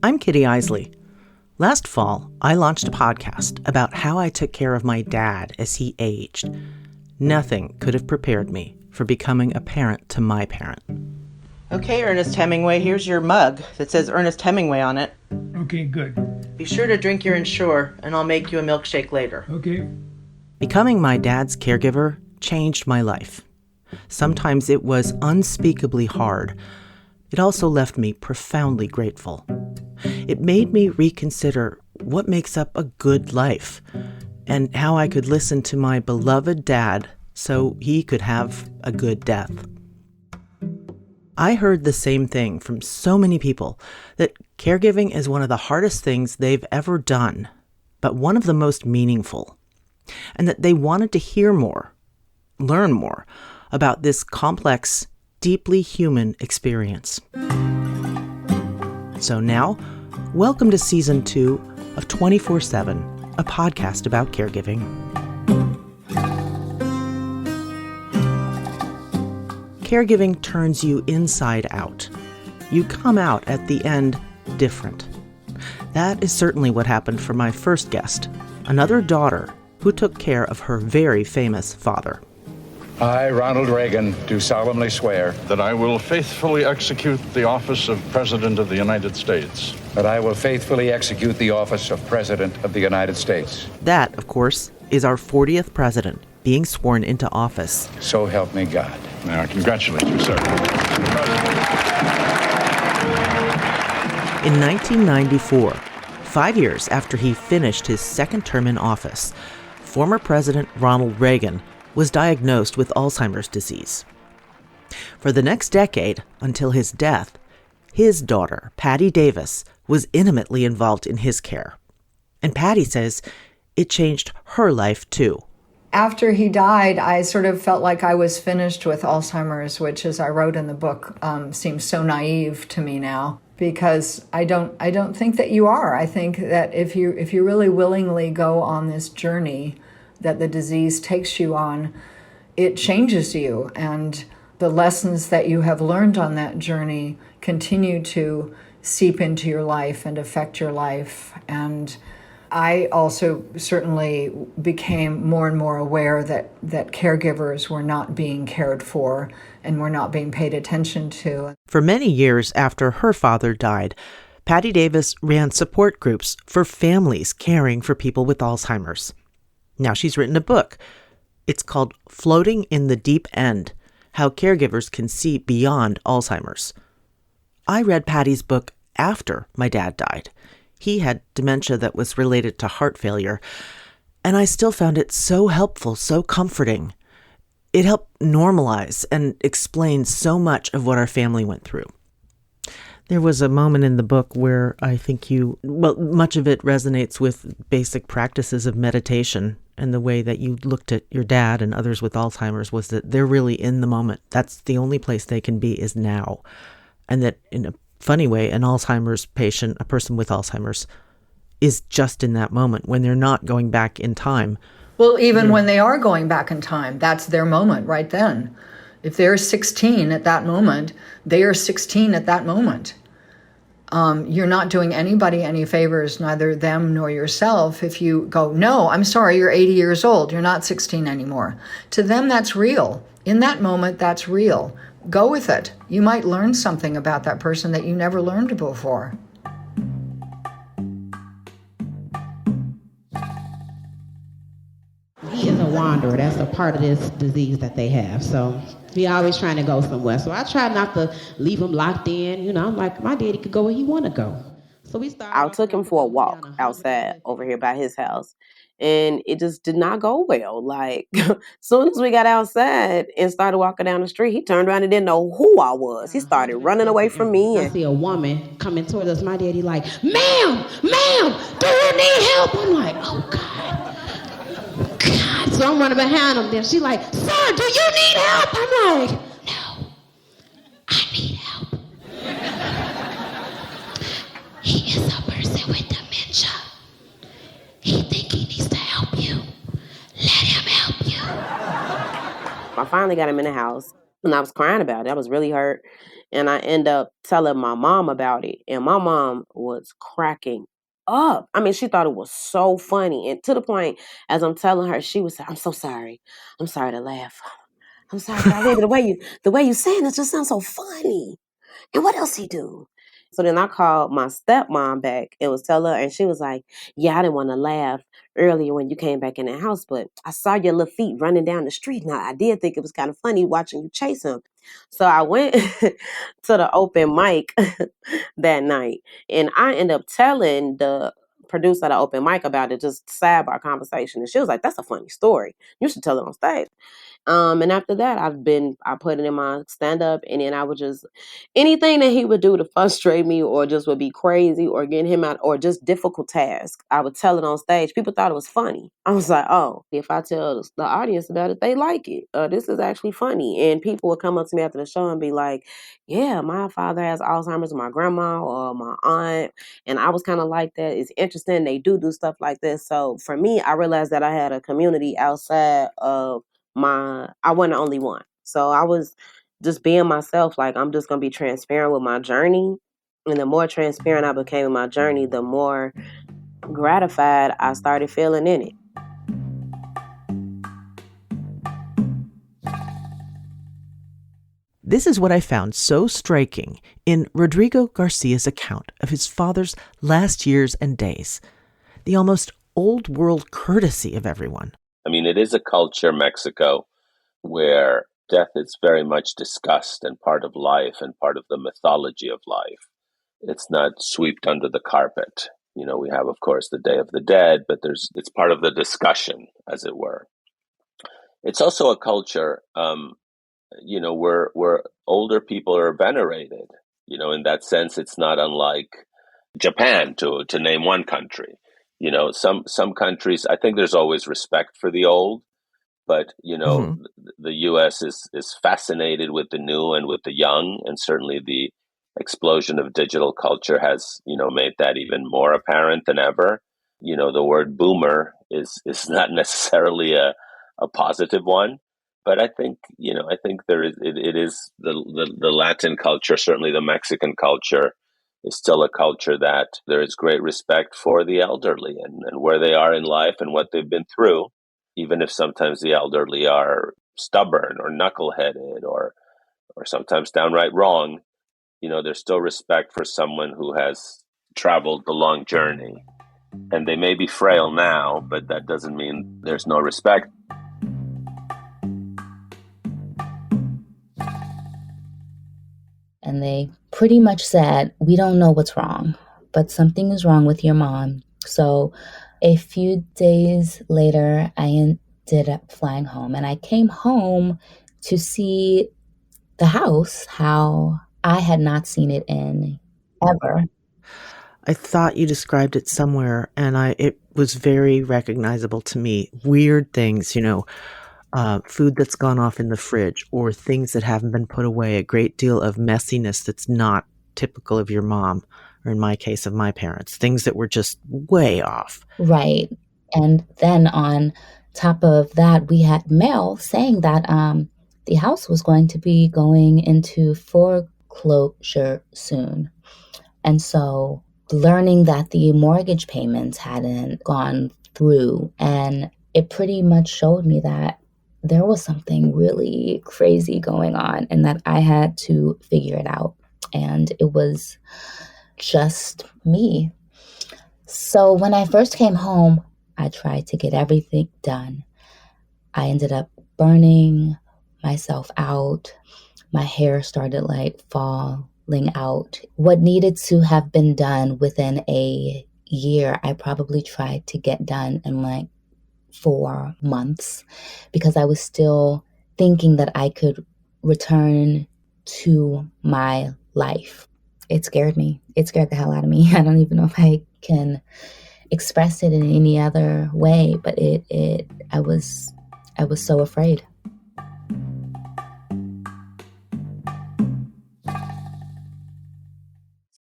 I'm Kitty Eisele. Last fall, I launched a podcast about how I took care of my dad as he aged. Nothing could have prepared me for becoming a parent to my parent. Okay, Ernest Hemingway, here's your mug that says Ernest Hemingway on it. Okay, good. Be sure to drink your Ensure, and I'll make you a milkshake later. Okay. Becoming my dad's caregiver changed my life. Sometimes it was unspeakably hard. It also left me profoundly grateful. It made me reconsider what makes up a good life and how I could listen to my beloved dad so he could have a good death. I heard the same thing from so many people, that caregiving is one of the hardest things they've ever done, but one of the most meaningful, and that they wanted to hear more, learn more about this complex, deeply human experience. So now, welcome to Season 2 of 24/7, a podcast about caregiving. Caregiving turns you inside out. You come out at the end different. That is certainly what happened for my first guest, another daughter who took care of her very famous father. I, Ronald Reagan, do solemnly swear that I will faithfully execute the office of President of the United States. that I will faithfully execute the office of President of the United States. That, of course, is our 40th president being sworn into office. So help me God. Now, I congratulate you, sir. In 1994, 5 years after he finished his second term in office, former President Ronald Reagan was diagnosed with Alzheimer's disease. For the next decade, until his death, his daughter, Patty Davis, was intimately involved in his care. And Patty says it changed her life too. After he died, I sort of felt like I was finished with Alzheimer's, which, as I wrote in the book, seems so naive to me now. Because I don't think that you are. I think that if you really willingly go on this journey that the disease takes you on, it changes you, and the lessons that you have learned on that journey continue to seep into your life and affect your life. And I also certainly became more and more aware that caregivers were not being cared for and were not being paid attention to. For many years after her father died, Patty Davis ran support groups for families caring for people with Alzheimer's. Now she's written a book. It's called Floating in the Deep End: How Caregivers Can See Beyond Alzheimer's. I read Patty's book after my dad died. He had dementia that was related to heart failure, and I still found it so helpful, so comforting. It helped normalize and explain so much of what our family went through. There was a moment in the book where I think much of it resonates with basic practices of meditation, and the way that you looked at your dad and others with Alzheimer's was that they're really in the moment. That's the only place they can be, is now. And that in a funny way, an Alzheimer's patient, a person with Alzheimer's, is just in that moment when they're not going back in time. Well, even when they are going back in time, that's their moment right then. If they're 16 at that moment, they are 16 at that moment. You're not doing anybody any favors, neither them nor yourself, if you go, no, I'm sorry, you're 80 years old, you're not 16 anymore. To them, that's real. In that moment, that's real. Go with it. You might learn something about that person that you never learned before. He is a wanderer. That's a part of this disease that they have. So he always trying to go somewhere. So I try not to leave him locked in. You know, I'm like, my daddy could go where he want to go. So we started. I took him for a walk outside over here by his house. And it just did not go well. Like, as soon as we got outside and started walking down the street, he turned around and didn't know who I was. He started running away from me. I see a woman coming toward us. My daddy like, ma'am, do you need help? I'm like, oh, God. So I'm running behind him. Then she's like, sir, do you need help? I'm like, no, I need help. He is a person with dementia. He think he needs to help you. Let him help you. I finally got him in the house, and I was crying about it. I was really hurt. And I end up telling my mom about it. And my mom was cracking up. I mean, she thought it was so funny. And to the point, as I'm telling her, she was saying, I'm so sorry. I'm sorry to laugh. I'm sorry, but I really, the way you saying it just sounds so funny. And what else he do? So then I called my stepmom back and was telling her, and she was like, yeah, I didn't want to laugh earlier when you came back in the house, but I saw your little feet running down the street. And I did think it was kind of funny watching you chase him. So I went to the open mic that night, and I ended up telling the producer of the open mic about it, just sidebar conversation. And she was like, that's a funny story. You should tell it on stage. And after that, I put it in my stand up, and then I would just, anything that he would do to frustrate me or just would be crazy or get him out or just difficult tasks, I would tell it on stage. People thought it was funny. I was like, oh, if I tell the audience about it, they like it. This is actually funny. And people would come up to me after the show and be like, yeah, my father has Alzheimer's, my grandma or my aunt. And I was kind of like that. It's interesting. They do stuff like this. So for me, I realized that I had a community outside of I wasn't the only one. So I was just being myself. Like, I'm just going to be transparent with my journey. And the more transparent I became in my journey, the more gratified I started feeling in it. This is what I found so striking in Rodrigo Garcia's account of his father's last years and days. The almost old-world courtesy of everyone. I mean, it is a culture, Mexico, where death is very much discussed and part of life and part of the mythology of life. It's not swept under the carpet. You know, we have, of course, the Day of the Dead, but it's part of the discussion, as it were. It's also a culture, where older people are venerated. You know, in that sense, it's not unlike Japan, to name one country. You know, some countries, I think there's always respect for the old, but the U.S. is fascinated with the new and with the young, and certainly the explosion of digital culture has made that even more apparent than ever. You know, the word boomer is not necessarily a positive one, but I think there is it is the Latin culture, certainly the Mexican culture, is still a culture that there is great respect for the elderly and where they are in life and what they've been through, even if sometimes the elderly are stubborn or knuckleheaded or sometimes downright wrong. You know, there's still respect for someone who has traveled the long journey. And they may be frail now, but that doesn't mean there's no respect. And they pretty much said, we don't know what's wrong, but something is wrong with your mom. So a few days later, I ended up flying home. And I came home to see the house, how I had not seen it in ever. I thought you described it somewhere, and it was very recognizable to me. Weird things, food that's gone off in the fridge or things that haven't been put away, a great deal of messiness that's not typical of your mom, or in my case, of my parents, things that were just way off. Right. And then on top of that, we had mail saying that the house was going to be going into foreclosure soon. And so learning that the mortgage payments hadn't gone through, and it pretty much showed me that there was something really crazy going on and that I had to figure it out. And it was just me. So when I first came home, I tried to get everything done. I ended up burning myself out. My hair started falling out. What needed to have been done within a year, I probably tried to get done in 4 months, because I was still thinking that I could return to my life. It scared me. It scared the hell out of me. I don't even know if I can express it in any other way, but I was so afraid.